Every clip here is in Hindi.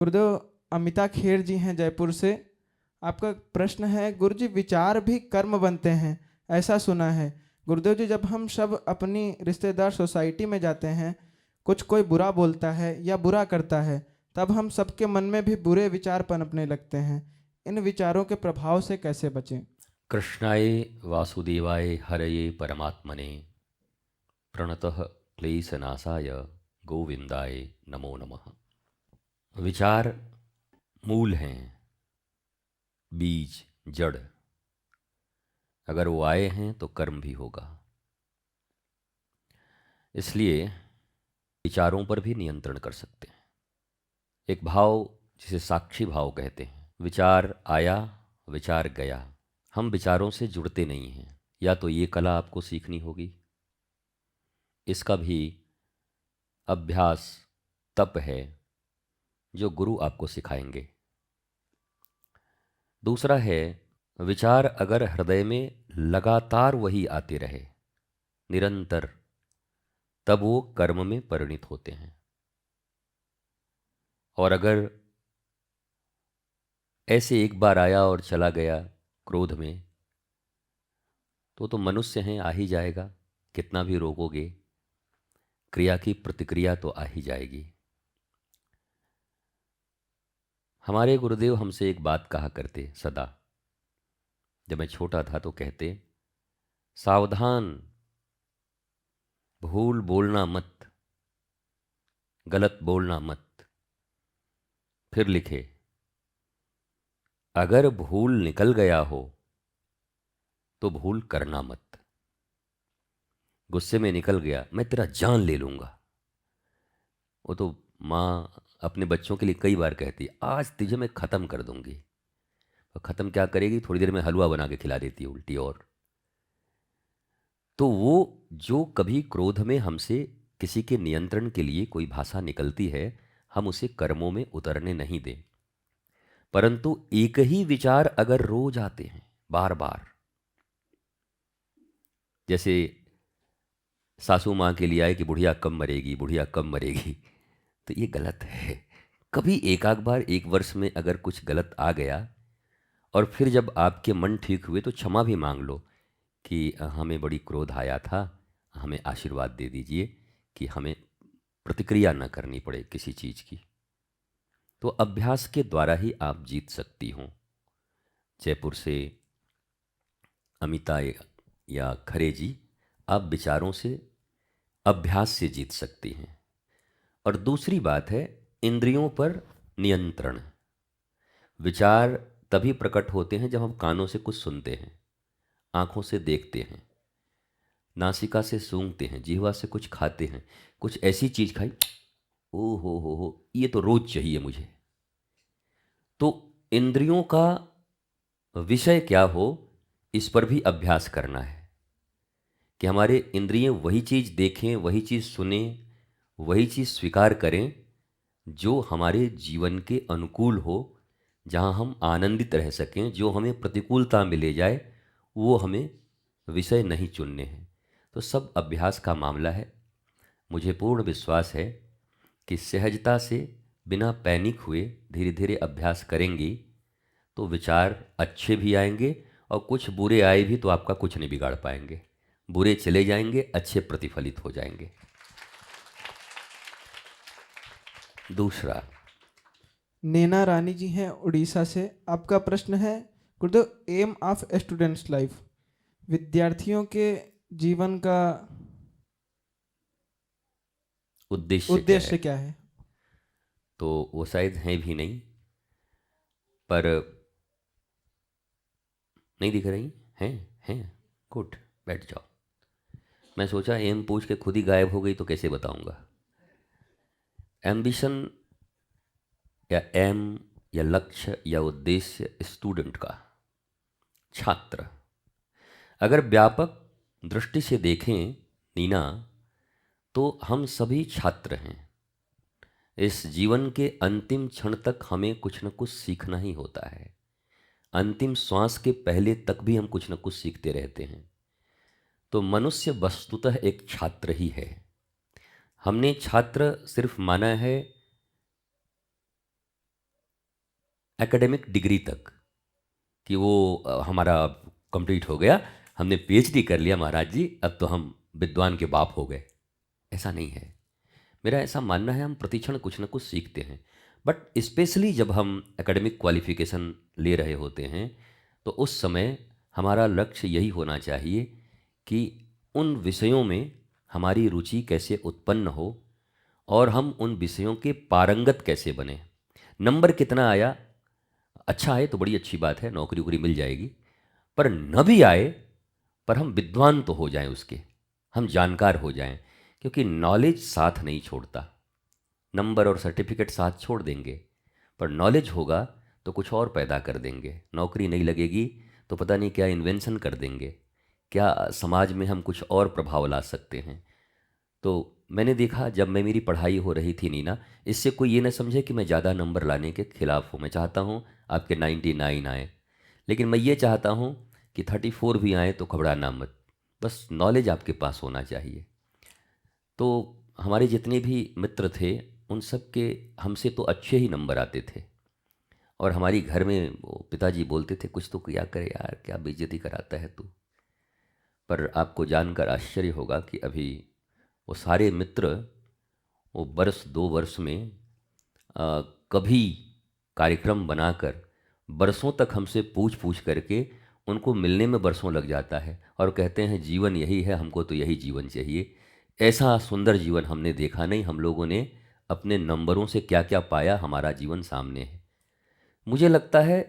गुरुदेव, अमिता खेर जी हैं जयपुर से। आपका प्रश्न है, गुरुजी विचार भी कर्म बनते हैं, ऐसा सुना है। गुरुदेव जी, जब हम सब अपनी रिश्तेदार सोसाइटी में जाते हैं, कुछ कोई बुरा बोलता है या बुरा करता है, तब हम सबके मन में भी बुरे विचार पनपने लगते हैं। इन विचारों के प्रभाव से कैसे बचें? कृष्णाय वासुदेवाय हरये परमात्मने प्रणतः क्लेशनाशाय गोविंदाय नमो नमः। विचार मूल हैं, बीज, जड़। अगर वो आए हैं तो कर्म भी होगा। इसलिए विचारों पर भी नियंत्रण कर सकते हैं। एक भाव जिसे साक्षी भाव कहते हैं। विचार आया, विचार गया। हम विचारों से जुड़ते नहीं हैं। या तो ये कला आपको सीखनी होगी, इसका भी अभ्यास तप है जो गुरु आपको सिखाएंगे। दूसरा है, विचार अगर हृदय में लगातार वही आते रहे निरंतर, तब वो कर्म में परिणित होते हैं। और अगर ऐसे एक बार आया और चला गया क्रोध में, तो मनुष्य हैं, आ ही जाएगा। कितना भी रोकोगे, क्रिया की प्रतिक्रिया तो आ ही जाएगी। हमारे गुरुदेव हमसे एक बात कहा करते सदा। जब मैं छोटा था तो कहते, सावधान, भूल बोलना मत, गलत बोलना मत। फिर लिखे, अगर भूल निकल गया हो तो भूल करना मत। गुस्से में निकल गया, मैं तेरा जान ले लूंगा। वो तो माँ अपने बच्चों के लिए कई बार कहती, आज तुझे मैं ख़त्म कर दूंगी। और ख़त्म क्या करेगी, थोड़ी देर में हलवा बना के खिला देती है उल्टी। और तो वो जो कभी क्रोध में हमसे किसी के नियंत्रण के लिए कोई भाषा निकलती है, हम उसे कर्मों में उतरने नहीं दें। परंतु एक ही विचार अगर रोज आते हैं बार बार, जैसे सासू माँ के लिए आए कि बुढ़िया कब मरेगी, बुढ़िया कब मरेगी, तो ये गलत है। कभी एक आध बार एक वर्ष में अगर कुछ गलत आ गया, और फिर जब आपके मन ठीक हुए तो क्षमा भी मांग लो कि हमें बड़ी क्रोध आया था, हमें आशीर्वाद दे दीजिए कि हमें प्रतिक्रिया न करनी पड़े किसी चीज़ की। तो अभ्यास के द्वारा ही आप जीत सकती हों। जयपुर से अमिता या खरे जी, आप विचारों से, अभ्यास से जीत सकती हैं। और दूसरी बात है, इंद्रियों पर नियंत्रण। विचार तभी प्रकट होते हैं जब हम कानों से कुछ सुनते हैं, आँखों से देखते हैं, नासिका से सूंघते हैं, जिह्वा से कुछ खाते हैं। कुछ ऐसी चीज़ खाई, ओ हो, ये तो रोज चाहिए मुझे। तो इंद्रियों का विषय क्या हो, इस पर भी अभ्यास करना है कि हमारे इंद्रिय वही चीज़ देखें, वही चीज़ सुने, वही चीज़ स्वीकार करें जो हमारे जीवन के अनुकूल हो, जहाँ हम आनंदित रह सकें। जो हमें प्रतिकूलता में ले जाए, वो हमें विषय नहीं चुनने हैं। तो सब अभ्यास का मामला है। मुझे पूर्ण विश्वास है कि सहजता से, बिना पैनिक हुए धीरे धीरे अभ्यास करेंगी तो विचार अच्छे भी आएंगे, और कुछ बुरे आए भी तो आपका कुछ नहीं बिगाड़ पाएंगे। बुरे चले जाएंगे, अच्छे प्रतिफलित हो जाएंगे। दूसरा, नैना रानी जी हैं उड़ीसा से। आपका प्रश्न है, गुरुदेव, एम ऑफ स्टूडेंट्स लाइफ, विद्यार्थियों के जीवन का उद्देश्य क्या है? उद्देश्य क्या है? तो वो शायद हैं भी नहीं, पर नहीं दिख रही हैं। हैं, गुड, बैठ जाओ। मैं सोचा एम पूछ के खुद ही गायब हो गई तो कैसे बताऊंगा। एम्बिशन या एम या लक्ष्य या उद्देश्य स्टूडेंट का, छात्र। अगर व्यापक दृष्टि से देखें नीना, तो हम सभी छात्र हैं। इस जीवन के अंतिम क्षण तक हमें कुछ न कुछ सीखना ही होता है। अंतिम श्वास के पहले तक भी हम कुछ न कुछ सीखते रहते हैं। तो मनुष्य वस्तुतः एक छात्र ही है। हमने छात्र सिर्फ माना है एकेडमिक डिग्री तक, कि वो हमारा कंप्लीट हो गया, हमने पीएचडी कर लिया महाराज जी, अब तो हम विद्वान के बाप हो गए। ऐसा नहीं है। मेरा ऐसा मानना है हम प्रतिक्षण कुछ ना कुछ सीखते हैं, बट स्पेशली जब हम एकेडमिक क्वालिफिकेशन ले रहे होते हैं तो उस समय हमारा लक्ष्य यही होना चाहिए कि उन विषयों में हमारी रुचि कैसे उत्पन्न हो और हम उन विषयों के पारंगत कैसे बने। नंबर कितना आया, अच्छा आए तो बड़ी अच्छी बात है, नौकरी वोकरी मिल जाएगी, पर न भी आए पर हम विद्वान तो हो जाएं उसके, हम जानकार हो जाएं, क्योंकि नॉलेज साथ नहीं छोड़ता। नंबर और सर्टिफिकेट साथ छोड़ देंगे, पर नॉलेज होगा तो कुछ और पैदा कर देंगे। नौकरी नहीं लगेगी तो पता नहीं क्या इन्वेंशन कर देंगे, क्या समाज में हम कुछ और प्रभाव ला सकते हैं। तो मैंने देखा जब मेरी पढ़ाई हो रही थी नीना, इससे कोई ये ना समझे कि मैं ज़्यादा नंबर लाने के खिलाफ हूँ। मैं चाहता हूँ आपके 99 आए, लेकिन मैं ये चाहता हूँ कि 34 भी आए तो घबराना मत, बस नॉलेज आपके पास होना चाहिए। तो हमारे जितने भी मित्र थे उन सब के हमसे तो अच्छे ही नंबर आते थे, और हमारी घर में वो पिताजी बोलते थे कुछ तो किया करे यार, क्या बेइज्जती कराता है तू। पर आपको जानकर आश्चर्य होगा कि अभी वो सारे मित्र वो वर्ष 2 वर्ष में कभी कार्यक्रम बनाकर बरसों तक हमसे पूछ पूछ करके, उनको मिलने में बरसों लग जाता है, और कहते हैं जीवन यही है, हमको तो यही जीवन चाहिए। ऐसा सुंदर जीवन हमने देखा नहीं। हम लोगों ने अपने नंबरों से क्या क्या पाया, हमारा जीवन सामने है। मुझे लगता है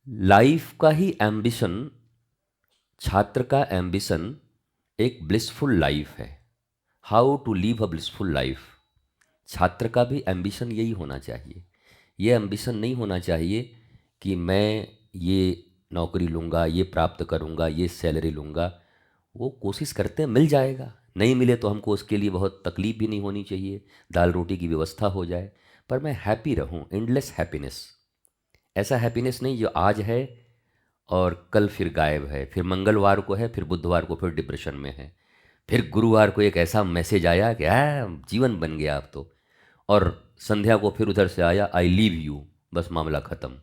लाइफ का ही एम्बिशन, छात्र का एम्बिशन एक ब्लिसफुल लाइफ है। How to live a blissful life, छात्र का भी एम्बिशन यही होना चाहिए। ये एम्बिशन नहीं होना चाहिए कि मैं ये नौकरी लूँगा, ये प्राप्त करूँगा, ये सैलरी लूँगा। वो कोशिश करते हैं, मिल जाएगा, नहीं मिले तो हमको उसके लिए बहुत तकलीफ भी नहीं होनी चाहिए, दाल रोटी की व्यवस्था हो जाए, पर मैं हैप्पी रहूँ, एंडलेस हैप्पीनेस। ऐसा हैप्पीनेस नहीं जो आज है और कल फिर गायब है, फिर मंगलवार को है, फिर बुधवार को फिर डिप्रेशन में है, फिर गुरुवार को एक ऐसा मैसेज आया कि जीवन बन गया अब तो, और संध्या को फिर उधर से आया आई लीव यू, बस मामला ख़त्म।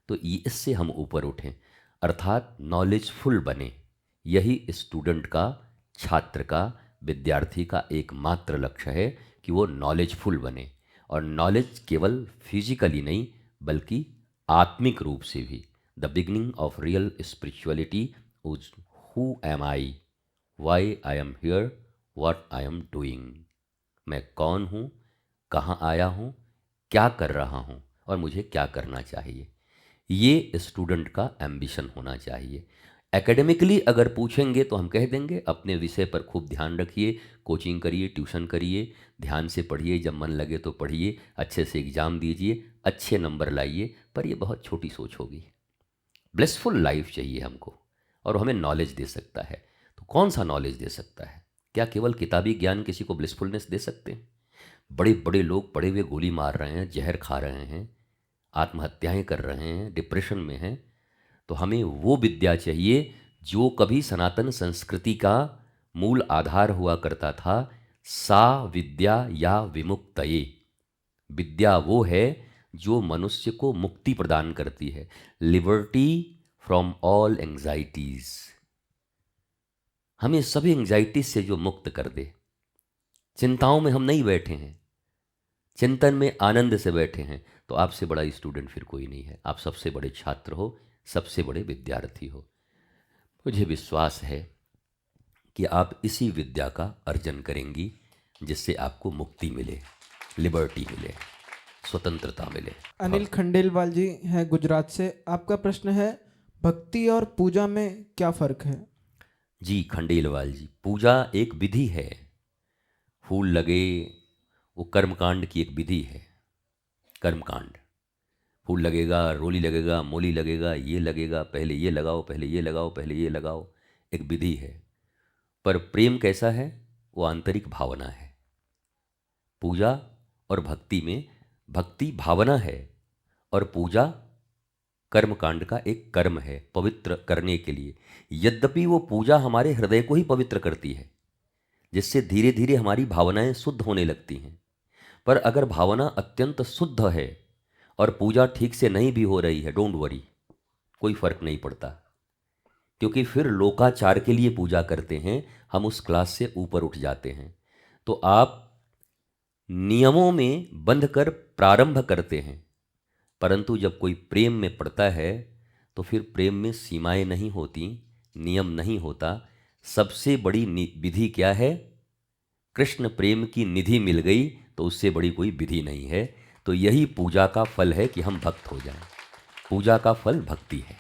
तो इससे हम ऊपर उठें, अर्थात नॉलेजफुल बने। यही स्टूडेंट का, छात्र का, विद्यार्थी का एकमात्र लक्ष्य है कि वो नॉलेजफुल बने। और नॉलेज केवल फिजिकली नहीं बल्कि आत्मिक रूप से भी। The beginning of real spirituality is who am I, why I am here, what I am doing. मैं कौन हूँ, कहाँ आया हूँ, क्या कर रहा हूँ और मुझे क्या करना चाहिए। ये स्टूडेंट का एम्बिशन होना चाहिए। एकेडमिकली अगर पूछेंगे तो हम कह देंगे अपने विषय पर खूब ध्यान रखिए, कोचिंग करिए, ट्यूशन करिए, ध्यान से पढ़िए, जब मन लगे तो पढ़िए, अच्छे से एग्ज़ाम दीजिए, अच्छे नंबर लाइए। पर ये बहुत छोटी सोच होगी। ब्लिसफुल लाइफ चाहिए हमको, और हमें नॉलेज दे सकता है। तो कौन सा नॉलेज दे सकता है? क्या केवल किताबी ज्ञान किसी को ब्लिसफुलनेस दे सकते हैं? बड़े बड़े लोग पड़े हुए गोली मार रहे हैं, जहर खा रहे हैं, आत्महत्याएं कर रहे हैं, डिप्रेशन में हैं। तो हमें वो विद्या चाहिए जो कभी सनातन संस्कृति का मूल आधार हुआ करता था। सा विद्या या विमुक्तये, विद्या वो है जो मनुष्य को मुक्ति प्रदान करती है, लिबर्टी फ्रॉम ऑल एंजाइटीज। हमें सभी एंजाइटीज से जो मुक्त कर दे। चिंताओं में हम नहीं बैठे हैं, चिंतन में आनंद से बैठे हैं। तो आपसे बड़ा स्टूडेंट फिर कोई नहीं है। आप सबसे बड़े छात्र हो, सबसे बड़े विद्यार्थी हो। मुझे विश्वास है कि आप इसी विद्या का अर्जन करेंगी जिससे आपको मुक्ति मिले, लिबर्टी मिले, स्वतंत्रता मिले। अनिल खंडेलवाल जी हैं गुजरात से। आपका प्रश्न है, भक्ति और पूजा में क्या फ़र्क है? जी खंडेलवाल जी, पूजा एक विधि है। फूल लगे, वो कर्मकांड की एक विधि है। कर्मकांड, फूल लगेगा, रोली लगेगा, मोली लगेगा, ये लगेगा, पहले ये लगाओ, पहले ये लगाओ, पहले ये लगाओ, एक विधि है। पर प्रेम कैसा है? वो आंतरिक भावना है। पूजा और भक्ति में, भक्ति भावना है और पूजा कर्मकांड का एक कर्म है पवित्र करने के लिए। यद्यपि वो पूजा हमारे हृदय को ही पवित्र करती है, जिससे धीरे धीरे हमारी भावनाएं शुद्ध होने लगती हैं। पर अगर भावना अत्यंत शुद्ध है और पूजा ठीक से नहीं भी हो रही है, डोंट वरी, कोई फर्क नहीं पड़ता, क्योंकि फिर लोकाचार के लिए पूजा करते हैं, हम उस क्लास से ऊपर उठ जाते हैं। तो आप नियमों में बंध कर प्रारंभ करते हैं, परंतु जब कोई प्रेम में पड़ता है तो फिर प्रेम में सीमाएं नहीं होती, नियम नहीं होता। सबसे बड़ी विधि क्या है? कृष्ण प्रेम की निधि मिल गई तो उससे बड़ी कोई विधि नहीं है। तो यही पूजा का फल है कि हम भक्त हो जाएं। पूजा का फल भक्ति है।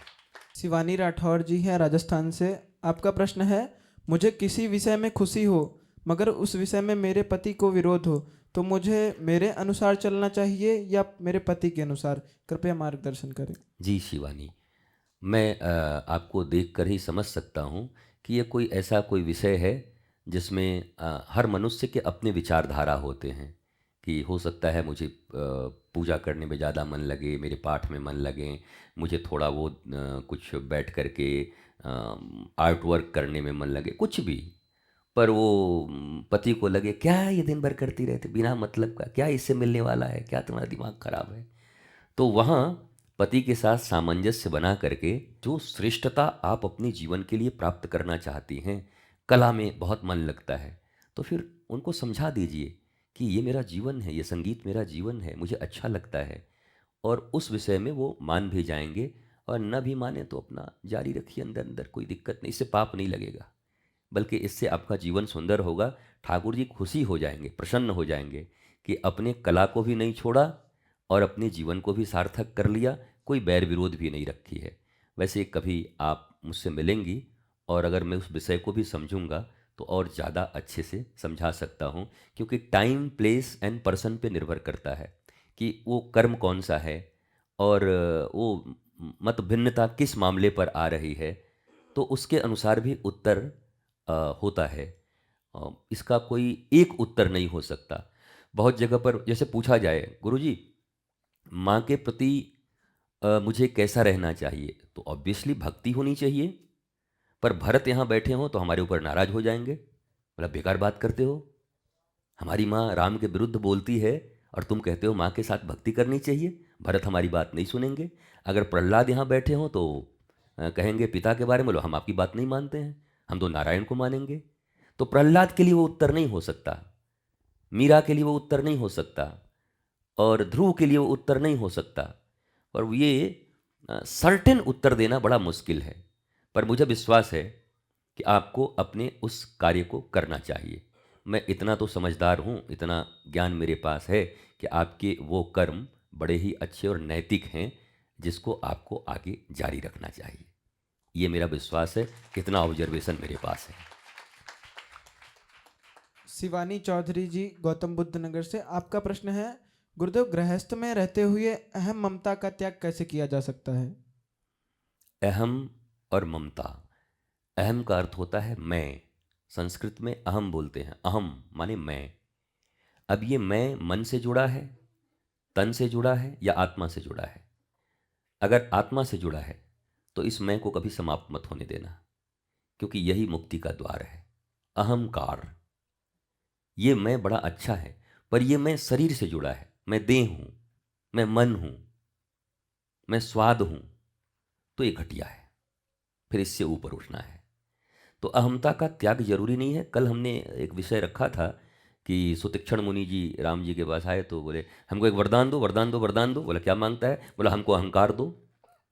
शिवानी राठौर जी हैं राजस्थान से। आपका प्रश्न है, मुझे किसी विषय में खुशी हो मगर उस विषय में मेरे पति को विरोध हो तो मुझे मेरे अनुसार चलना चाहिए या मेरे पति के अनुसार? कृपया मार्गदर्शन करें। जी शिवानी, मैं आपको देखकर ही समझ सकता हूँ कि ये कोई ऐसा कोई विषय है जिसमें हर मनुष्य के अपने विचारधारा होते हैं कि हो सकता है मुझे पूजा करने में ज़्यादा मन लगे, मेरे पाठ में मन लगे, मुझे थोड़ा वो कुछ बैठ कर के आर्ट वर्क करने में मन लगे, कुछ भी। पर वो पति को लगे क्या ये दिन भर करती रहती बिना मतलब का, क्या इससे मिलने वाला है, क्या तुम्हारा दिमाग खराब है। तो वहाँ पति के साथ सामंजस्य बना करके जो श्रेष्ठता आप अपने जीवन के लिए प्राप्त करना चाहती हैं, कला में बहुत मन लगता है, तो फिर उनको समझा दीजिए कि ये मेरा जीवन है, ये संगीत मेरा जीवन है, मुझे अच्छा लगता है। और उस विषय में वो मान भी जाएंगे, और न भी माने तो अपना जारी रखिए अंदर अंदर, कोई दिक्कत नहीं। इससे पाप नहीं लगेगा, बल्कि इससे आपका जीवन सुंदर होगा। ठाकुर जी खुशी हो जाएंगे, प्रसन्न हो जाएंगे कि अपने कला को भी नहीं छोड़ा और अपने जीवन को भी सार्थक कर लिया, कोई बैर विरोध भी नहीं रखी है। वैसे कभी आप मुझसे मिलेंगी और अगर मैं उस विषय को भी समझूंगा तो और ज़्यादा अच्छे से समझा सकता हूँ, क्योंकि टाइम, प्लेस एंड पर्सन पे निर्भर करता है कि वो कर्म कौन सा है और वो मत भिन्नता किस मामले पर आ रही है, तो उसके अनुसार भी उत्तर होता है। इसका कोई एक उत्तर नहीं हो सकता। बहुत जगह पर जैसे पूछा जाए, गुरुजी माँ के प्रति मुझे कैसा रहना चाहिए, तो ऑब्वियसली भक्ति होनी चाहिए। पर भरत यहाँ बैठे हों तो हमारे ऊपर नाराज हो जाएंगे, मतलब बेकार बात करते हो, हमारी माँ राम के विरुद्ध बोलती है और तुम कहते हो माँ के साथ भक्ति करनी चाहिए। भरत हमारी बात नहीं सुनेंगे। अगर प्रहलाद यहाँ बैठे हों तो कहेंगे पिता के बारे में, बोलो हम आपकी बात नहीं मानते हैं, हम तो नारायण को मानेंगे। तो प्रहलाद के लिए वो उत्तर नहीं हो सकता, मीरा के लिए वो उत्तर नहीं हो सकता, और ध्रुव के लिए वो उत्तर नहीं हो सकता। और ये सर्टेन उत्तर देना बड़ा मुश्किल है। पर मुझे विश्वास है कि आपको अपने उस कार्य को करना चाहिए। मैं इतना तो समझदार हूँ, इतना ज्ञान मेरे पास है कि आपके वो कर्म बड़े ही अच्छे और नैतिक हैं, जिसको आपको आगे जारी रखना चाहिए। ये मेरा विश्वास है, कितना ऑब्जर्वेशन मेरे पास है। शिवानी चौधरी जी गौतम बुद्ध नगर से। आपका प्रश्न है, गुरुदेव गृहस्थ में रहते हुए अहम ममता का त्याग कैसे किया जा सकता है? अहम और ममता, अहम का अर्थ होता है मैं, संस्कृत में अहम बोलते हैं, अहम माने मैं। अब ये मैं मन से जुड़ा है, तन से जुड़ा है या आत्मा से जुड़ा है? अगर आत्मा से जुड़ा है तो इस मैं को कभी समाप्त मत होने देना, क्योंकि यही मुक्ति का द्वार है। अहंकार, ये मैं बड़ा अच्छा है, पर ये मैं शरीर से जुड़ा है, मैं देह हूं, मैं मन हूं, मैं स्वाद हूं, तो ये घटिया है, फिर इससे ऊपर उठना है। तो अहमता का त्याग जरूरी नहीं है। कल हमने एक विषय रखा था कि सुतीक्षण मुनि जी राम जी के पास आए तो बोले हमको एक वरदान दो, वरदान दो, वरदान दो। बोला क्या मांगता है? बोला हमको अहंकार दो।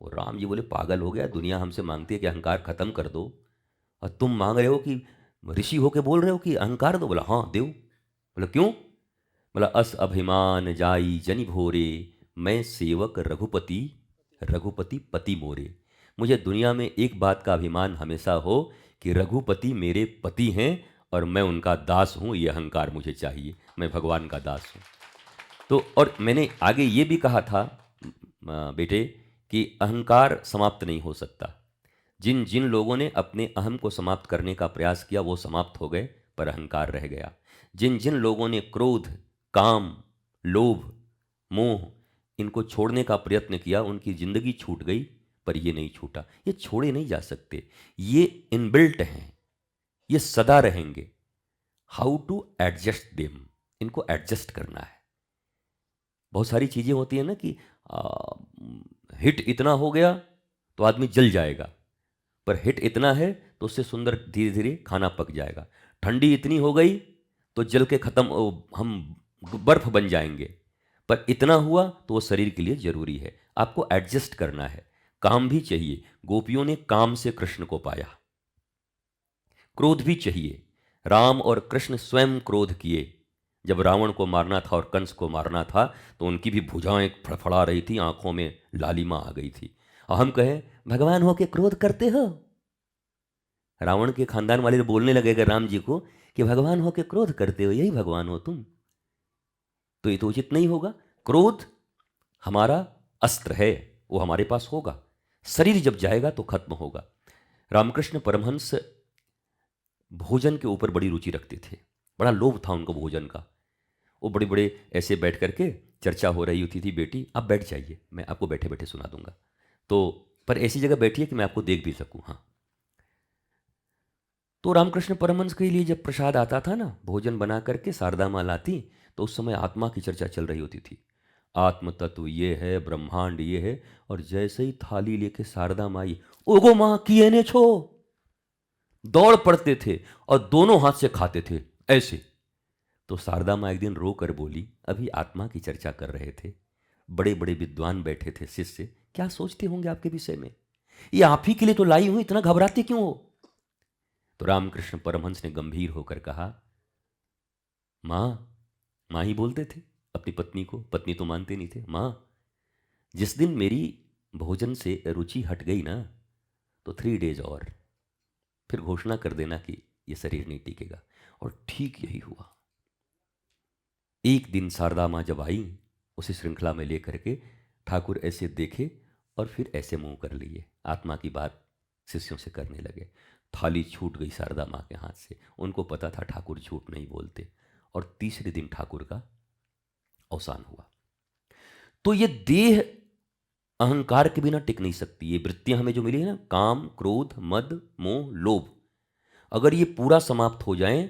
और राम जी बोले पागल हो गया, दुनिया हमसे मांगती है कि अहंकार खत्म कर दो, और तुम मांग रहे हो कि ऋषि होके बोल रहे हो कि अहंकार दो। बोला हाँ देव। बोला क्यों? बोला अस अभिमान जाई जनि भोरे, मैं सेवक रघुपति, रघुपति पति मोरे। मुझे दुनिया में एक बात का अभिमान हमेशा हो कि रघुपति मेरे पति हैं और मैं उनका दास हूँ, ये अहंकार मुझे चाहिए, मैं भगवान का दास हूँ। तो और मैंने आगे ये भी कहा था बेटे कि अहंकार समाप्त नहीं हो सकता। जिन जिन लोगों ने अपने अहम को समाप्त करने का प्रयास किया वो समाप्त हो गए, पर अहंकार रह गया। जिन जिन लोगों ने क्रोध, काम, लोभ, मोह इनको छोड़ने का प्रयत्न किया उनकी जिंदगी छूट गई, पर ये नहीं छूटा। ये छोड़े नहीं जा सकते, ये इनबिल्ट हैं, ये सदा रहेंगे। हाउ टू एडजस्ट देम, इनको एडजस्ट करना है। बहुत सारी चीज़ें होती हैं ना कि हिट इतना हो गया तो आदमी जल जाएगा, पर हिट इतना है तो उससे सुंदर धीरे धीरे खाना पक जाएगा। ठंडी इतनी हो गई तो जल के खत्म, हम बर्फ बन जाएंगे, पर इतना हुआ तो वो शरीर के लिए जरूरी है। आपको एडजस्ट करना है। काम भी चाहिए। गोपियों ने काम से कृष्ण को पाया। क्रोध भी चाहिए। राम और कृष्ण स्वयं क्रोध किए। जब रावण को मारना था और कंस को मारना था तो उनकी भी भुजाएं फड़फड़ा रही थी, आंखों में लालिमा आ गई थी। और हम कहें भगवान हो के क्रोध करते हो। रावण के खानदान वाले बोलने लगेगा राम जी को कि भगवान हो के क्रोध करते हो, यही भगवान हो तुम, तो ये तो उचित नहीं होगा। क्रोध हमारा अस्त्र है, वो हमारे पास होगा। शरीर जब जाएगा तो खत्म होगा। रामकृष्ण परमहंस भोजन के ऊपर बड़ी रुचि रखते थे, बड़ा लोभ था उनको भोजन का। वो बड़े बड़े ऐसे बैठ करके चर्चा हो रही होती थी, बेटी आप बैठ जाइए, मैं आपको बैठे बैठे सुना दूंगा, तो पर ऐसी जगह बैठिए कि मैं आपको देख भी सकूं। हाँ, तो रामकृष्ण परमहंस के लिए जब प्रसाद आता था ना, भोजन बना करके शारदा माँ लाती, तो उस समय आत्मा की चर्चा चल रही होती थी। आत्म तत्व ये है, ब्रह्मांड ये है, और जैसे ही थाली लेके शारदा माई ओगो माँ किए ने छो, दौड़ पड़ते थे और दोनों हाथ से खाते थे ऐसे। तो शारदा माँ एक दिन रो कर बोली, अभी आत्मा की चर्चा कर रहे थे, बड़े बड़े विद्वान बैठे थे, शिष्य क्या सोचते होंगे आपके विषय में, ये आप ही के लिए तो लाई हूं, इतना घबराते क्यों हो। तो रामकृष्ण परमहंस ने गंभीर होकर कहा, मां, मां ही बोलते थे अपनी पत्नी को, पत्नी तो मानते नहीं थे, मां जिस दिन मेरी भोजन से रुचि हट गई ना, तो 3 डेज और फिर घोषणा कर देना कि ये शरीर नहीं टिकेगा। और ठीक यही हुआ। एक दिन शारदा माँ जब आई उसी श्रृंखला में लेकर के, ठाकुर ऐसे देखे और फिर ऐसे मुंह कर लिए, आत्मा की बात शिष्यों से करने लगे। थाली छूट गई शारदा माँ के हाथ से। उनको पता था ठाकुर झूठ नहीं बोलते। और तीसरे दिन ठाकुर का अवसान हुआ। तो ये देह अहंकार के बिना टिक नहीं सकती। ये वृत्तियां हमें जो मिली है ना, काम, क्रोध, मद, मोह, लोभ, अगर ये पूरा समाप्त हो जाए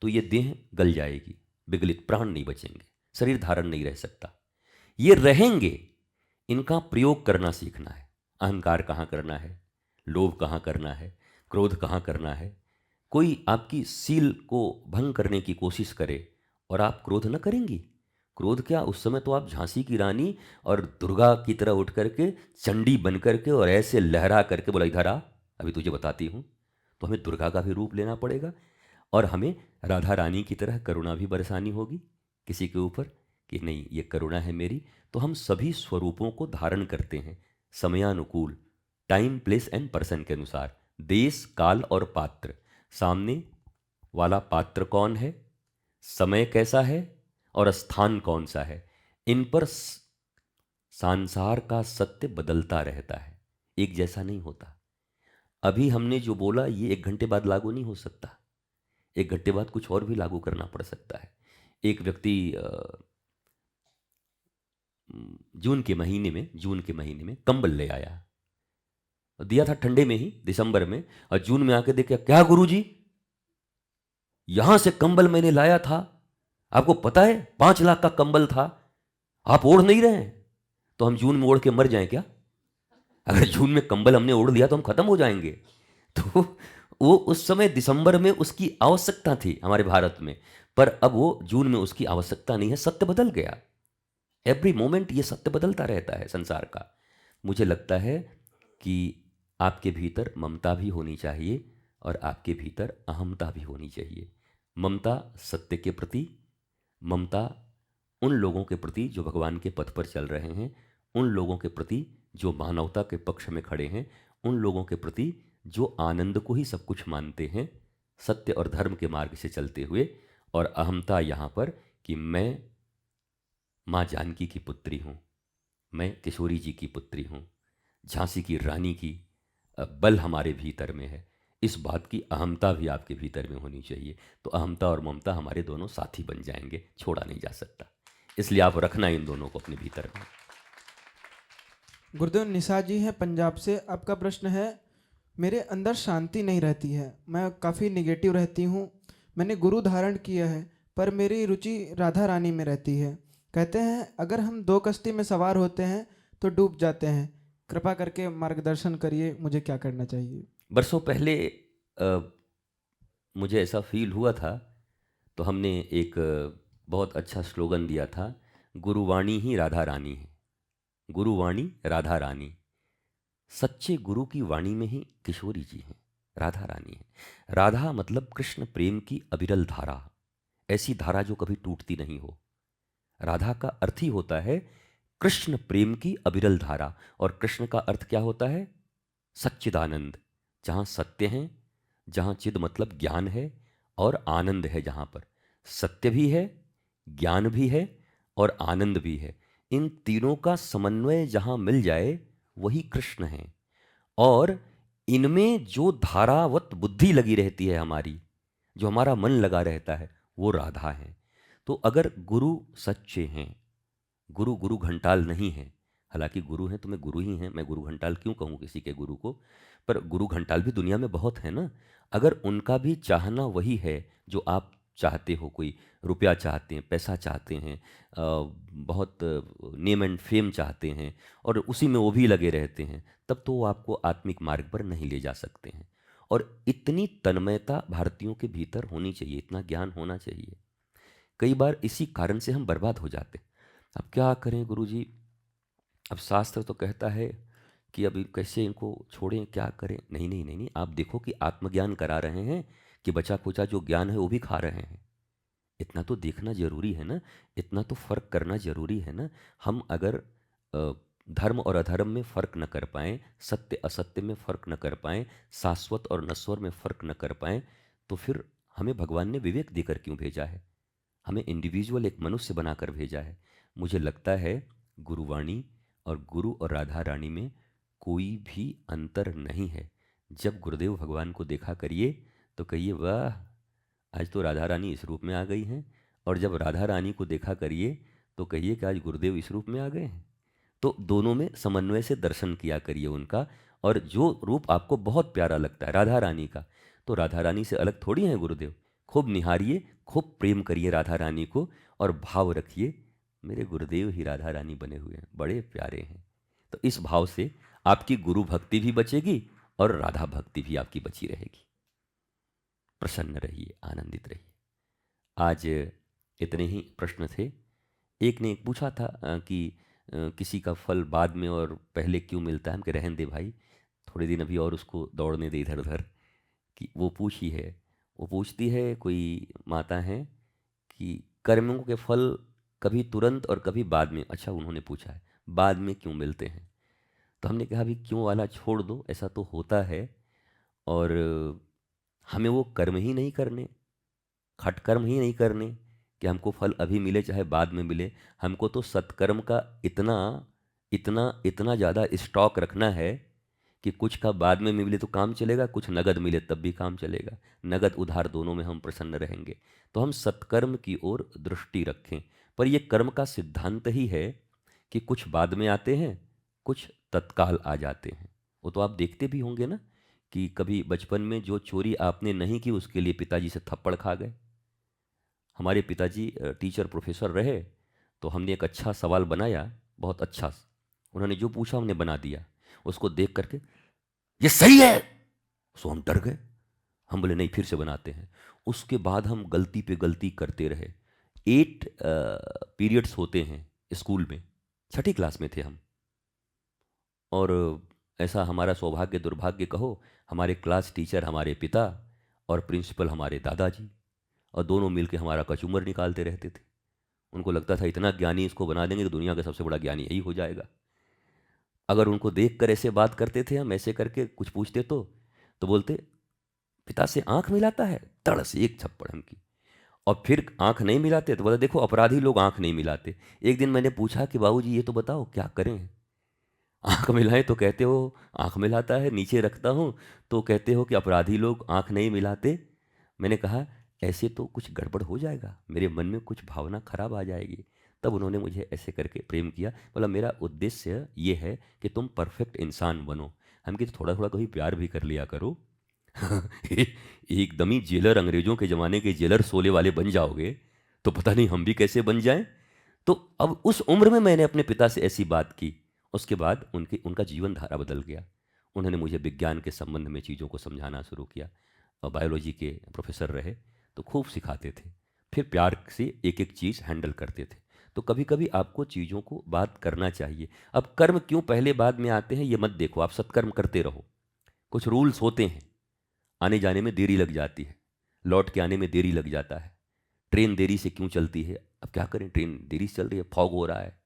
तो ये देह गल जाएगी, विगलित, प्राण नहीं बचेंगे, शरीर धारण नहीं रह सकता। ये रहेंगे, इनका प्रयोग करना सीखना है। अहंकार कहाँ करना है, लोभ कहाँ करना है, क्रोध कहाँ करना है। कोई आपकी सील को भंग करने की कोशिश करे और आप क्रोध न करेंगी, क्रोध क्या, उस समय तो आप झांसी की रानी और दुर्गा की तरह उठ करके, चंडी बन करके और ऐसे लहरा करके बोला इधर आ, अभी तुझे बताती हूँ। तो हमें दुर्गा का भी रूप लेना पड़ेगा और हमें राधा रानी की तरह करुणा भी बरसानी होगी किसी के ऊपर कि नहीं ये करुणा है मेरी। तो हम सभी स्वरूपों को धारण करते हैं समयानुकूल, टाइम, प्लेस एंड पर्सन के अनुसार, देश, काल और पात्र। सामने वाला पात्र कौन है, समय कैसा है और स्थान कौन सा है, इन पर संसार का सत्य बदलता रहता है, एक जैसा नहीं होता। अभी हमने जो बोला ये 1 घंटे बाद लागू नहीं हो सकता, 1 घंटे बाद कुछ और भी लागू करना पड़ सकता है। एक व्यक्ति जून के महीने में कंबल ले आया, दिया था ठंडे में ही, दिसंबर में, और जून में आके देखा, क्या गुरुजी यहां से कंबल मैंने लाया था, आपको पता है 5 लाख का कंबल था, आप ओढ़ नहीं रहे हैं, तो हम जून में ओढ़ के मर जाएं क्या? अगर जून में कंबल हमने ओढ़ लिया तो हम खत्म हो जाएंगे। तो वो उस समय दिसंबर में उसकी आवश्यकता थी हमारे भारत में, पर अब वो जून में उसकी आवश्यकता नहीं है। सत्य बदल गया। एवरी मोमेंट ये सत्य बदलता रहता है संसार का। मुझे लगता है कि आपके भीतर ममता भी होनी चाहिए और आपके भीतर अहमता भी होनी चाहिए। ममता सत्य के प्रति, ममता उन लोगों के प्रति जो भगवान के पथ पर चल रहे हैं, उन लोगों के प्रति जो मानवता के पक्ष में खड़े हैं, उन लोगों के प्रति जो आनंद को ही सब कुछ मानते हैं, सत्य और धर्म के मार्ग से चलते हुए। और अहमता यहाँ पर कि मैं माँ जानकी की पुत्री हूँ, मैं किशोरी जी की पुत्री हूँ, झांसी की रानी की बल हमारे भीतर में है। इस बात की अहमता भी आपके भीतर में होनी चाहिए। तो अहमता और ममता हमारे दोनों साथी बन जाएंगे, छोड़ा नहीं जा सकता। इसलिए आप रखना इन दोनों को अपने भीतर में। गुरुदेव निशा जी हैं पंजाब से। आपका प्रश्न है, मेरे अंदर शांति नहीं रहती है, मैं काफ़ी निगेटिव रहती हूँ। मैंने गुरु धारण किया है पर मेरी रुचि राधा रानी में रहती है। कहते हैं अगर हम 2 कश्ती में सवार होते हैं तो डूब जाते हैं। कृपा करके मार्गदर्शन करिए, मुझे क्या करना चाहिए? बरसों पहले मुझे ऐसा फील हुआ था, तो हमने एक बहुत अच्छा स्लोगन दिया था, गुरुवाणी ही राधा रानी है। गुरुवाणी राधा रानी। सच्चे गुरु की वाणी में ही किशोरी जी हैं, राधा रानी है। राधा मतलब कृष्ण प्रेम की अविरल धारा, ऐसी धारा जो कभी टूटती नहीं हो। राधा का अर्थ ही होता है कृष्ण प्रेम की अविरल धारा, और कृष्ण का अर्थ क्या होता है? सच्चिदानंद। जहाँ सत्य है, जहाँ चिद मतलब ज्ञान है, और आनंद है, जहाँ पर सत्य भी है, ज्ञान भी है और आनंद भी है, इन तीनों का समन्वय जहाँ मिल जाए वही कृष्ण है। और इनमें जो धारावत बुद्धि लगी रहती है हमारी, जो हमारा मन लगा रहता है, वो राधा है। तो अगर गुरु सच्चे हैं, गुरु गुरु घंटाल नहीं है, हालांकि गुरु हैं तो मैं गुरु ही हैं, मैं गुरु घंटाल क्यों कहूँ किसी के गुरु को? पर गुरु घंटाल भी दुनिया में बहुत है ना। अगर उनका भी चाहना वही है जो आप चाहते हो, कोई रुपया चाहते हैं, पैसा चाहते हैं, बहुत नेम एंड फेम चाहते हैं, और उसी में वो भी लगे रहते हैं, तब तो वो आपको आत्मिक मार्ग पर नहीं ले जा सकते हैं। और इतनी तन्मयता भारतीयों के भीतर होनी चाहिए, इतना ज्ञान होना चाहिए। कई बार इसी कारण से हम बर्बाद हो जाते हैं। अब क्या करें गुरुजी? अब शास्त्र तो कहता है कि अभी कैसे इनको छोड़ें, क्या करें? नहीं नहीं नहीं नहीं, आप देखो कि आत्मज्ञान करा रहे हैं कि बचा खुचा जो ज्ञान है वो भी खा रहे हैं। इतना तो देखना जरूरी है ना, इतना तो फर्क करना जरूरी है ना। हम अगर धर्म और अधर्म में फर्क न कर पाएं, सत्य असत्य में फर्क न कर पाएं, शाश्वत और नश्वर में फर्क न कर पाएं, तो फिर हमें भगवान ने विवेक देकर क्यों भेजा है? हमें इंडिविजुअल एक मनुष्य बनाकर भेजा है। मुझे लगता है गुरुवाणी और गुरु और राधा रानी में कोई भी अंतर नहीं है। जब गुरुदेव भगवान को देखा करिए तो कहिए वाह, आज तो राधा रानी इस रूप में आ गई हैं, और जब राधा रानी को देखा करिए तो कहिए कि आज गुरुदेव इस रूप में आ गए हैं। तो दोनों में समन्वय से दर्शन किया करिए उनका, और जो रूप आपको बहुत प्यारा लगता है राधा रानी का, तो राधा रानी से अलग थोड़ी हैं गुरुदेव। खूब निहारिए, खूब प्रेम करिए राधा रानी को, और भाव रखिए मेरे गुरुदेव ही राधा रानी बने हुए हैं, बड़े प्यारे हैं। तो इस भाव से आपकी गुरु भक्ति भी बचेगी और राधा भक्ति भी आपकी बची रहेगी। प्रसन्न रहिए, आनंदित रहिए। आज इतने ही प्रश्न थे। एक ने पूछा था कि किसी का फल बाद में और पहले क्यों मिलता है? हम कह रहने दे भाई, थोड़े दिन अभी और उसको दौड़ने दे इधर उधर। कि वो पूछी है, वो पूछती है, कोई माता है, कि कर्मों के फल कभी तुरंत और कभी बाद में, अच्छा उन्होंने पूछा है बाद में क्यों मिलते हैं? तो हमने कहा अभी क्यों वाला छोड़ दो, ऐसा तो होता है, और हमें वो कर्म ही नहीं करने, खटकर्म ही नहीं करने कि हमको फल अभी मिले चाहे बाद में मिले। हमको तो सत्कर्म का इतना इतना इतना ज़्यादा स्टॉक रखना है कि कुछ का बाद में मिले तो काम चलेगा, कुछ नगद मिले तब भी काम चलेगा। नगद उधार दोनों में हम प्रसन्न रहेंगे। तो हम सत्कर्म की ओर दृष्टि रखें। पर यह कर्म का सिद्धांत ही है कि कुछ बाद में आते हैं, कुछ तत्काल आ जाते हैं। वो तो आप देखते भी होंगे ना कि कभी बचपन में जो चोरी आपने नहीं की उसके लिए पिताजी से थप्पड़ खा गए। हमारे पिताजी टीचर प्रोफेसर रहे, तो हमने एक अच्छा सवाल बनाया, बहुत अच्छा। उन्होंने जो पूछा हमने बना दिया। उसको देख करके ये सही है, सो हम डर गए। हम बोले नहीं, फिर से बनाते हैं। उसके बाद हम गलती पे गलती करते रहे। 8 पीरियड्स होते हैं स्कूल में, 6ठी क्लास में थे हम, और ऐसा हमारा सौभाग्य दुर्भाग्य कहो, हमारे क्लास टीचर हमारे पिता और प्रिंसिपल हमारे दादाजी, और दोनों मिलकर हमारा कचूमर निकालते रहते थे। उनको लगता था इतना ज्ञानी इसको बना देंगे तो दुनिया का सबसे बड़ा ज्ञानी यही हो जाएगा। अगर उनको देख कर ऐसे बात करते थे हम, ऐसे करके कुछ पूछते तो बोलते पिता से आंख मिलाता है, तड़ से एक थप्पड़ हमकी। और फिर आंख नहीं मिलाते तो बोला देखो अपराधी लोग आंख नहीं मिलाते। एक दिन मैंने पूछा कि बाबूजी ये तो बताओ क्या करें, आंख मिलाएं तो कहते हो आंख मिलाता है, नीचे रखता हूँ तो कहते हो कि अपराधी लोग आंख नहीं मिलाते। मैंने कहा ऐसे तो कुछ गड़बड़ हो जाएगा, मेरे मन में कुछ भावना खराब आ जाएगी। तब उन्होंने मुझे ऐसे करके प्रेम किया, बोला मेरा उद्देश्य ये है कि तुम परफेक्ट इंसान बनो। हम कि थोड़ा थोड़ा कभी प्यार भी कर लिया करो। एकदम ही जेलर, अंग्रेजों के ज़माने के जेलर सोले वाले बन जाओगे तो पता नहीं हम भी कैसे बन जाएं। तो अब उस उम्र में मैंने अपने पिता से ऐसी बात की, उसके बाद उनका जीवन धारा बदल गया। उन्होंने मुझे विज्ञान के संबंध में चीज़ों को समझाना शुरू किया, और बायोलॉजी के प्रोफेसर रहे तो खूब सिखाते थे, फिर प्यार से एक एक चीज़ हैंडल करते थे। तो कभी कभी आपको चीज़ों को बात करना चाहिए। अब कर्म क्यों पहले बाद में आते हैं ये मत देखो, आप सत्कर्म करते रहो। कुछ रूल्स होते हैं, आने जाने में देरी लग जाती है, लौट के आने में देरी लग जाता है। ट्रेन देरी से क्यों चलती है? अब क्या करें, ट्रेन देरी से चल रही है, फॉग हो रहा है,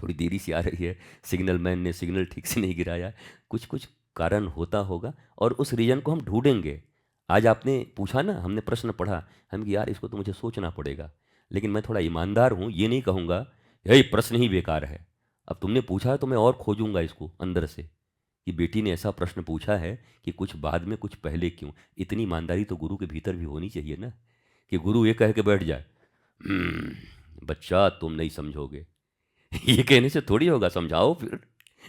थोड़ी देरी से आ रही है, सिग्नल मैन ने सिग्नल ठीक से नहीं गिराया, कुछ कुछ कारण होता होगा और उस रीजन को हम ढूंढेंगे। आज आपने पूछा ना, हमने प्रश्न पढ़ा, हम कि यार इसको तो मुझे सोचना पड़ेगा, लेकिन मैं थोड़ा ईमानदार हूँ, ये नहीं कहूँगा यही प्रश्न ही बेकार है। अब तुमने पूछा है तो मैं और खोजूंगा इसको अंदर से कि बेटी ने ऐसा प्रश्न पूछा है कि कुछ बाद में कुछ पहले क्यों। इतनी ईमानदारी तो गुरु के भीतर भी होनी चाहिए ना, कि गुरु ये कह के बैठ जाए बच्चा तुम नहीं समझोगे। ये कहने से थोड़ी होगा, समझाओ फिर।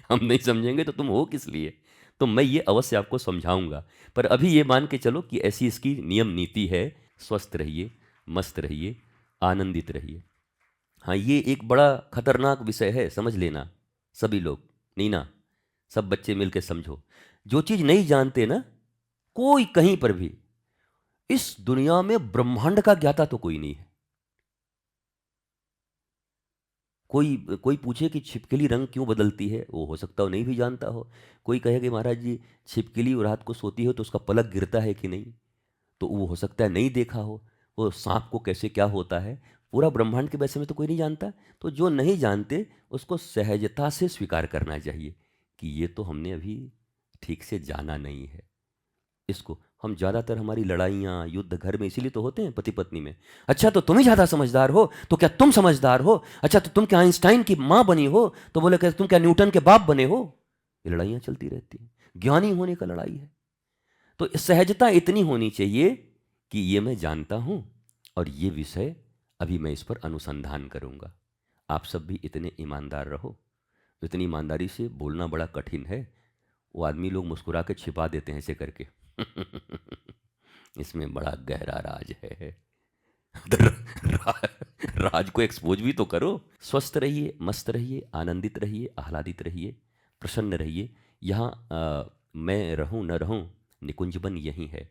हम नहीं समझेंगे तो तुम हो किस लिए? तो मैं ये अवश्य आपको समझाऊंगा, पर अभी ये मान के चलो कि ऐसी इसकी नियम नीति है। स्वस्थ रहिए, मस्त रहिए, आनंदित रहिए। हाँ, ये एक बड़ा खतरनाक विषय है, समझ लेना सभी लोग। नीना, सब बच्चे मिलके समझो, जो चीज़ नहीं जानते ना कोई कहीं पर भी, इस दुनिया में ब्रह्मांड का ज्ञाता तो कोई नहीं है। कोई कोई पूछे कि छिपकली रंग क्यों बदलती है, वो हो सकता हो नहीं भी जानता हो। कोई कहे कि महाराज जी छिपकली रात को सोती हो तो उसका पलक गिरता है कि नहीं, तो वो हो सकता है नहीं देखा हो। वो सांप को कैसे क्या होता है, पूरा ब्रह्मांड के वैसे में तो कोई नहीं जानता। तो जो नहीं जानते उसको सहजता से स्वीकार करना चाहिए कि ये तो हमने अभी ठीक से जाना नहीं है। इसको हम ज़्यादातर हमारी लड़ाइयाँ युद्ध घर में इसीलिए तो होते हैं पति पत्नी में। अच्छा तो तुम ही ज़्यादा समझदार हो, तो क्या तुम समझदार हो? अच्छा तो तुम क्या आइंस्टाइन की माँ बनी हो, तो बोले क्या तुम क्या न्यूटन के बाप बने हो? ये लड़ाइयाँ चलती रहती हैं, ज्ञानी होने का लड़ाई है। तो सहजता इतनी होनी चाहिए कि ये मैं जानता हूँ और ये विषय अभी मैं इस पर अनुसंधान करूँगा। आप सब भी इतने ईमानदार रहो। इतनी ईमानदारी से बोलना बड़ा कठिन है, वो आदमी लोग मुस्कुरा के छिपा देते हैं ऐसे करके इसमें बड़ा गहरा राज है। तो राज को एक्सपोज भी तो करो। स्वस्थ रहिए, मस्त रहिए, आनंदित रहिए, आह्लादित रहिए, प्रसन्न रहिए। यहाँ मैं रहूं न रहूं, निकुंजबन यहीं है।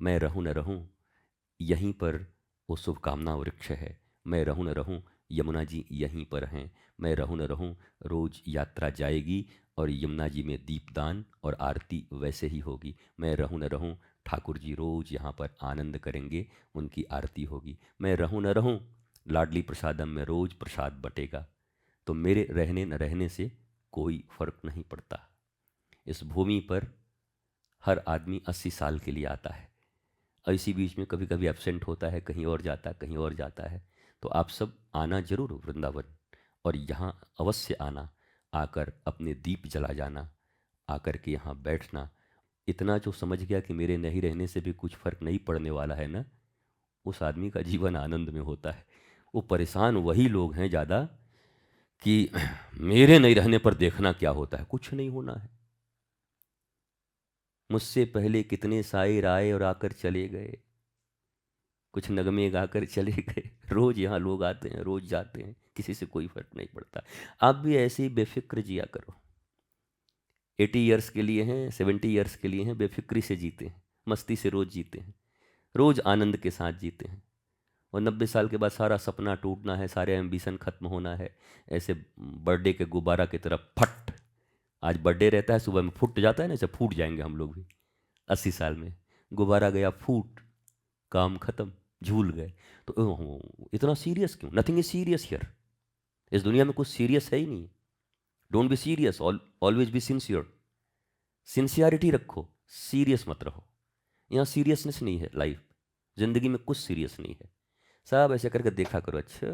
मैं रहूं न रहूं, यहीं पर वो शुभकामना वृक्ष है। मैं रहूं न रहूं, यमुना जी यहीं पर हैं। मैं रहूं न रहूं, रोज यात्रा जाएगी और यमुना जी में दीपदान और आरती वैसे ही होगी। मैं रहूं न रहूं, ठाकुर जी रोज यहाँ पर आनंद करेंगे, उनकी आरती होगी। मैं रहूं न रहूं, लाडली प्रसादम में रोज प्रसाद बटेगा। तो मेरे रहने न रहने से कोई फर्क नहीं पड़ता। इस भूमि पर हर आदमी 80 साल के लिए आता है, और इसी बीच में कभी कभी एब्सेंट होता है, कहीं और जाता है, कहीं और जाता है। तो आप सब आना जरूर वृंदावन, और यहाँ अवश्य आना, आकर अपने दीप जला जाना, आकर के यहाँ बैठना। इतना जो समझ गया कि मेरे नहीं रहने से भी कुछ फर्क नहीं पड़ने वाला है ना, उस आदमी का जीवन आनंद में होता है। वो परेशान वही लोग हैं ज़्यादा कि मेरे नहीं रहने पर देखना क्या होता है। कुछ नहीं होना है। मुझसे पहले कितने शायर आए और आकर चले गए, कुछ नगमे गाकर चले गए। रोज यहाँ लोग आते हैं, रोज जाते हैं, किसी से कोई फर्क नहीं पड़ता। आप भी ऐसे ही बेफिक्र जिया करो। 80 ईयर्स के लिए हैं, 70 ईयर्स के लिए हैं, बेफिक्री से जीते हैं, मस्ती से रोज जीते हैं, रोज आनंद के साथ जीते हैं। और 90 साल के बाद सारा सपना टूटना है, सारे एम्बिशन खत्म होना है। ऐसे बर्थडे के गुब्बारा की तरफ फट, आज बर्थडे रहता है, सुबह में फूट जाता है ना, ऐसे फूट जाएंगे हम लोग भी। 80 साल में गुब्बारा गया फूट, काम खत्म, झूल गए। तो इतना सीरियस क्यों? Nothing is serious here. इस दुनिया में कुछ सीरियस है ही नहीं। Don't be serious, always be sincere. Sincerity रखो, सीरियस मत रहो। यहाँ सीरियसनेस नहीं है। लाइफ जिंदगी में कुछ सीरियस नहीं है। सब ऐसे करके देखा करो। अच्छा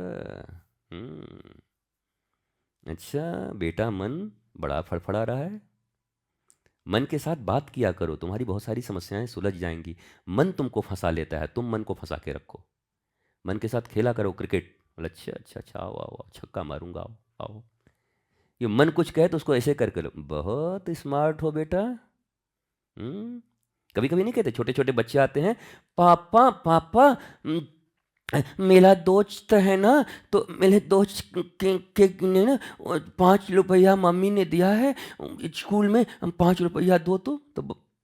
अच्छा बेटा, मन बड़ा फड़फड़ा रहा है। मन के साथ बात किया करो, तुम्हारी बहुत सारी समस्याएं सुलझ जाएंगी। मन तुमको फंसा लेता है, तुम मन को फंसा के रखो। मन के साथ खेला करो क्रिकेट। बोले अच्छा अच्छा अच्छा, आओ आओ आओ, छक्का मारूंगा, आओ आओ। ये मन कुछ कहे तो उसको ऐसे करके लो, बहुत स्मार्ट हो बेटा। कभी कभी नहीं कहते, छोटे छोटे बच्चे आते हैं, पापा पापा मेरा दोस्त है ना, तो मेरे दोस्त के ने ना 5 रुपया मम्मी ने दिया है स्कूल में, हम 5 रुपया दो तो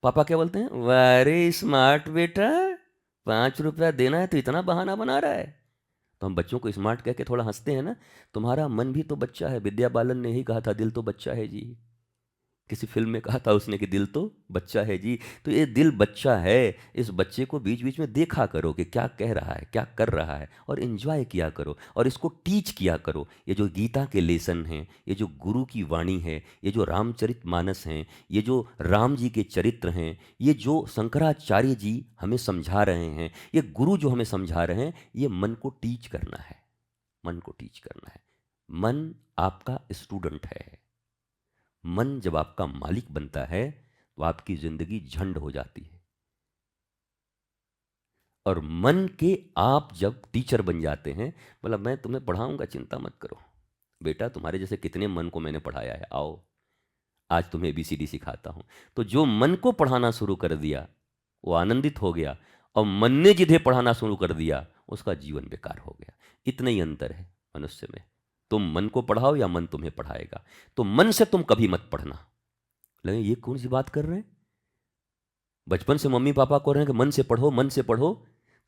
पापा क्या बोलते हैं, वारे स्मार्ट बेटा, 5 रुपया देना है तो इतना बहाना बना रहा है। तो हम बच्चों को स्मार्ट कह के थोड़ा हंसते हैं ना। तुम्हारा मन भी तो बच्चा है, विद्या बालन ने यही कहा था, दिल तो बच्चा है जी। किसी फिल्म में कहा था उसने कि दिल तो बच्चा है जी। तो ये दिल बच्चा है, इस बच्चे को बीच बीच में देखा करो कि क्या कह रहा है, क्या कर रहा है, और इन्जॉय किया करो और इसको टीच किया करो। ये जो गीता के लेसन हैं, ये जो गुरु की वाणी है, ये जो रामचरितमानस हैं, ये जो राम जी के चरित्र हैं, ये जो शंकराचार्य जी हमें समझा रहे हैं, ये गुरु जो हमें समझा रहे हैं, ये मन को टीच करना है। मन को टीच करना है। मन आपका स्टूडेंट है। मन जब आपका मालिक बनता है तो आपकी जिंदगी झंड हो जाती है। और मन के आप जब टीचर बन जाते हैं, बोला मैं तुम्हें पढ़ाऊंगा, चिंता मत करो बेटा, तुम्हारे जैसे कितने मन को मैंने पढ़ाया है, आओ आज तुम्हें ABCD सिखाता हूं। तो जो मन को पढ़ाना शुरू कर दिया वो आनंदित हो गया, और मन ने जिन्हें पढ़ाना शुरू कर दिया उसका जीवन बेकार हो गया। इतना ही अंतर है मनुष्य में। तुम मन को पढ़ाओ या मन तुम्हें पढ़ाएगा। तो मन से तुम कभी मत पढ़ना। लेकिन ये कौन सी बात कर रहे हैं? बचपन से मम्मी पापा को रहे हैं कि मन से पढ़ो, मन से पढ़ो।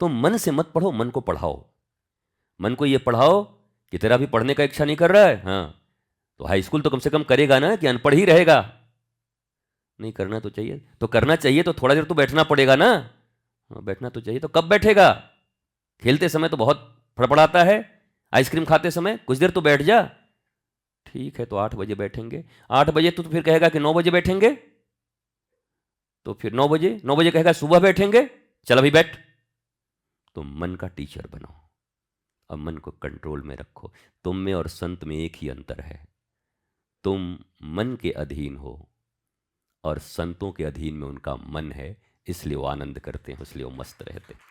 तो मन से मत पढ़ो, मन को पढ़ाओ। मन को ये पढ़ाओ कि तेरा भी पढ़ने का इच्छा नहीं कर रहा है, हाँ तो हाई स्कूल तो कम से कम करेगा ना, कि अनपढ़ ही रहेगा? नहीं, करना तो चाहिए। तो करना चाहिए तो थोड़ा देर तो बैठना पड़ेगा ना। हाँ, बैठना तो चाहिए। तो कब बैठेगा? खेलते समय तो बहुत फड़फड़ाता है, आइसक्रीम खाते समय कुछ देर तो बैठ जा। ठीक है, तो 8 बजे बैठेंगे। 8 बजे तो फिर कहेगा कि 9 बजे बैठेंगे, तो फिर 9 बजे कहेगा सुबह बैठेंगे, चल अभी बैठ। तो मन का टीचर बनो और मन को कंट्रोल में रखो। तुम में और संत में एक ही अंतर है, तुम मन के अधीन हो और संतों के अधीन में उनका मन है, इसलिए वो आनंद करते हैं, इसलिए वो मस्त रहते हैं।